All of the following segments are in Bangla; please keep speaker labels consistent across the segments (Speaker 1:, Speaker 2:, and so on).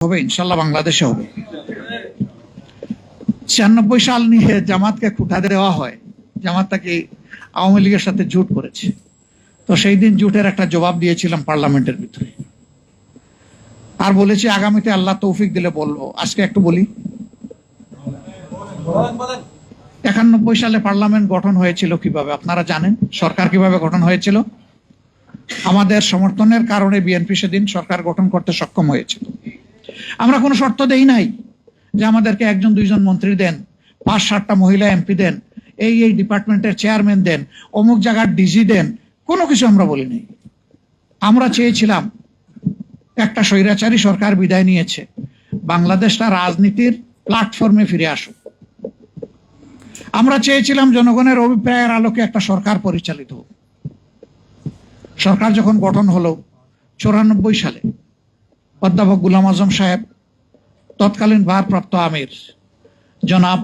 Speaker 1: হবে, ইনশাল্লাহ বাংলাদেশে হবে। 96 সাল নিয়ে জামাতকে খুঁটা দেওয়া হয়, জামাতটাকে আওয়ামী লীগের সাথে জোট করেছে। তো সেই দিন জোটের একটা জবাব দিয়েছিলাম পার্লামেন্টের ভিতরে, আর বলেছি আগামীতে আল্লাহ তৌফিক দিলে বলবো। আজকে একটু বলি। 91 সালে পার্লামেন্ট গঠন হয়েছিল কিভাবে আপনারা জানেন? সরকার কিভাবে গঠন হয়েছিল? আমাদের সমর্থনের কারণে বিএনপি সেদিন সরকার গঠন করতে সক্ষম হয়েছিল। আমরা কোনো শর্ত দেই নাই যে আমাদেরকে 1-2 মন্ত্রী দেন, 5-7টা মহিলা এমপি দেন, এই ডিপার্টমেন্টের চেয়ারম্যান দেন, অমুক জায়গার ডিজি দেন, কোনো কিছু আমরা বলি নাই। আমরা চেয়েছিলাম একটা স্বৈরাচারী সরকার বিদায় নিয়েছে, বাংলাদেশটা রাজনীতির প্ল্যাটফর্মে ফিরে আসুক। আমরা চেয়েছিলাম জনগণের অভিপ্রায়ের আলোকে একটা সরকার পরিচালিত হোক। সরকার যখন গঠন হলো 94 সালে, অধ্যাপক গোলাম আজম সাহেব, তৎকালীন ভারপ্রাপ্ত আমির জনাব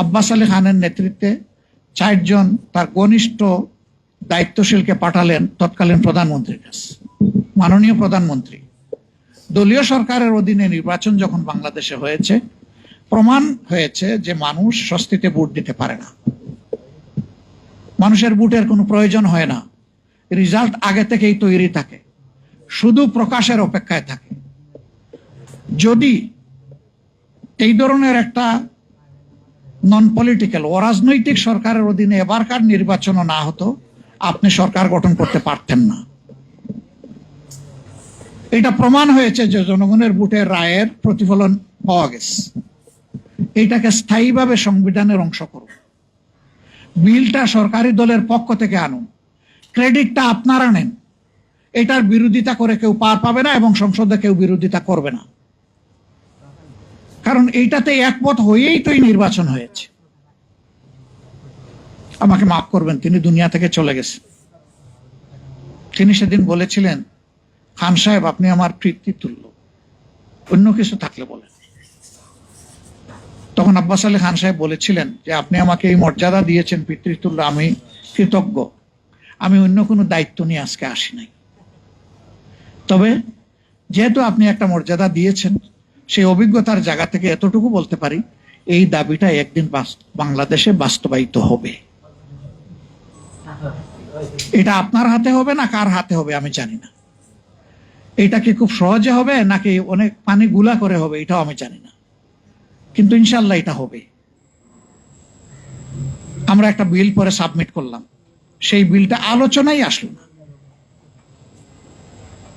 Speaker 1: আব্বাস আলী খানের নেতৃত্বে 4 জন তার ঘনিষ্ঠ দায়িত্বশীলকে পাঠালেন তৎকালীন প্রধানমন্ত্রীর কাছে। মাননীয় প্রধানমন্ত্রী, দলীয় সরকারের অধীনে নির্বাচন যখন বাংলাদেশে হয়েছে, প্রমাণ হয়েছে যে মানুষ স্বস্তিতে ভোট দিতে পারে না, মানুষের ভোটের কোনো প্রয়োজন হয় না, রেজাল্ট আগে থেকেই তৈরি থাকে, শুধু প্রকাশের অপেক্ষায় থাকে। যদি এই ধরনের একটা নন পলিটিক্যাল অরাজনৈতিক সরকারের অধীনে এবারকার নির্বাচনও না হতো, আপনি সরকার গঠন করতে পারতেন না। এটা প্রমাণ হয়েছে যে জনগণের ভোটের রায়ের প্রতিফলন পাওয়া গেছে। এইটাকে স্থায়ীভাবে সংবিধানের অংশ করুন, বিলটা সরকারি দলের পক্ষ থেকে আনুন, ক্রেডিটটা আপনারা নেন। এটার বিরোধিতা করে কেউ পার পাবে না এবং সংসদে কেউ বিরোধিতা করবে না, কারণ এইটাতে একমত হয়েই তো এই নির্বাচন হয়েছে। আমাকে মাফ করবেন, তিনি দুনিয়া থেকে চলে গেছেন। তিনি সেদিন বলেছিলেন, খান সাহেব আপনি আমার পিতৃতুল্য, অন্য কিছু থাকলে বলেন। তখন আব্বাস আলী খান সাহেব বলেছিলেন যে আপনি আমাকে এই মর্যাদা দিয়েছেন পিতৃতুল্য, আমি কৃতজ্ঞ, আমি অন্য কোনো দায়িত্ব নিয়ে আজকে আসি নাই। তবে যেহেতু আপনি একটা মর্যাদা দিয়েছেন, সেই অভিজ্ঞতার জায়গা থেকে এতটুকু বলতে পারি, এই দাবিটা একদিন বাংলাদেশে বাস্তবায়িত হবে। এটা আপনার হাতে হবে না কার হাতে হবে আমি জানি না। এটা কি খুব সহজে হবে নাকি অনেক পানি গুলা করে হবে এটাও আমি জানি না, কিন্তু ইনশাল্লাহ এটা হবে। আমরা একটা বিল পরে সাবমিট করলাম, সেই বিলটা আলোচনাই আসলো না।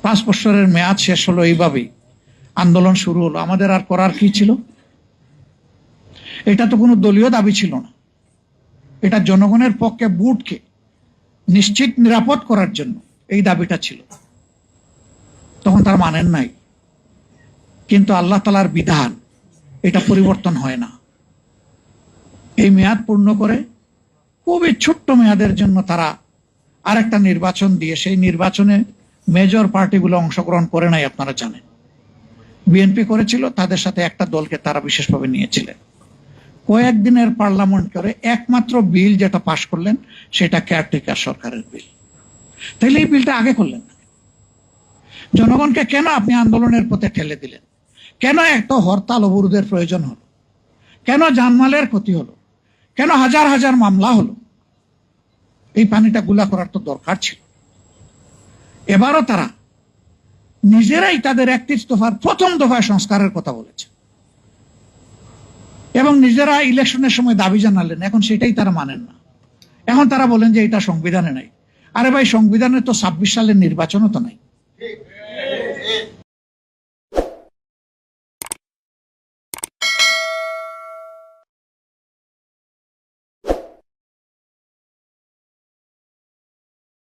Speaker 1: 5 বছরের মেয়াদ শেষ হলো, এইভাবেই আন্দোলন শুরু হলো। আমাদের আর করার কি ছিল? এটা তো কোনো দলীয় দাবি ছিল না, এটা জনগণের পক্ষে ভোটকে নিশ্চিত নিরাপদ করার জন্য এই দাবিটা ছিল। তখন তার মানেন নাই, কিন্তু আল্লাহ তাআলার বিধান, এটা পরিবর্তন হয় না। এই মেয়াদ পূর্ণ করে খুবই ছোট্ট মেয়াদের জন্য তারা আরেকটা নির্বাচন দিয়ে, সেই নির্বাচনে মেজর পার্টিগুলো অংশগ্রহণ করে নাই। আপনারা জানেন বিএনপি করেছিল, তাদের সাথে একটা দলকে তারা বিশেষভাবে নিয়েছিলেন। কয়েকদিনের পার্লামেন্ট করে একমাত্র বিল যেটা পাশ করলেন সেটা কেয়ারটেকার সরকারের বিল। তাহলে এই বিলটা আগে করলেন না। জনগণকে কেন আপনি আন্দোলনের পথে ঠেলে দিলেন? কেন এত হরতাল অবরোধের প্রয়োজন হলো? কেন জানমালের ক্ষতি হলো? কেন হাজার হাজার মামলা হলো? এই পানিটা গুলা করার তো দরকার ছিল। এবারও তারা নিজেরাই তাদের 31 দফার প্রথম দফায় সংস্কারের কথা বলেছে এবং নিজেরা ইলেকশনের সময় দাবি জানালেন, এখন সেটাই তারা মানেন না। এখন তারা বলেন যে এটা সংবিধানে নাই। আরে ভাই, সংবিধানে তো 26 সালের নির্বাচনও তো নাই।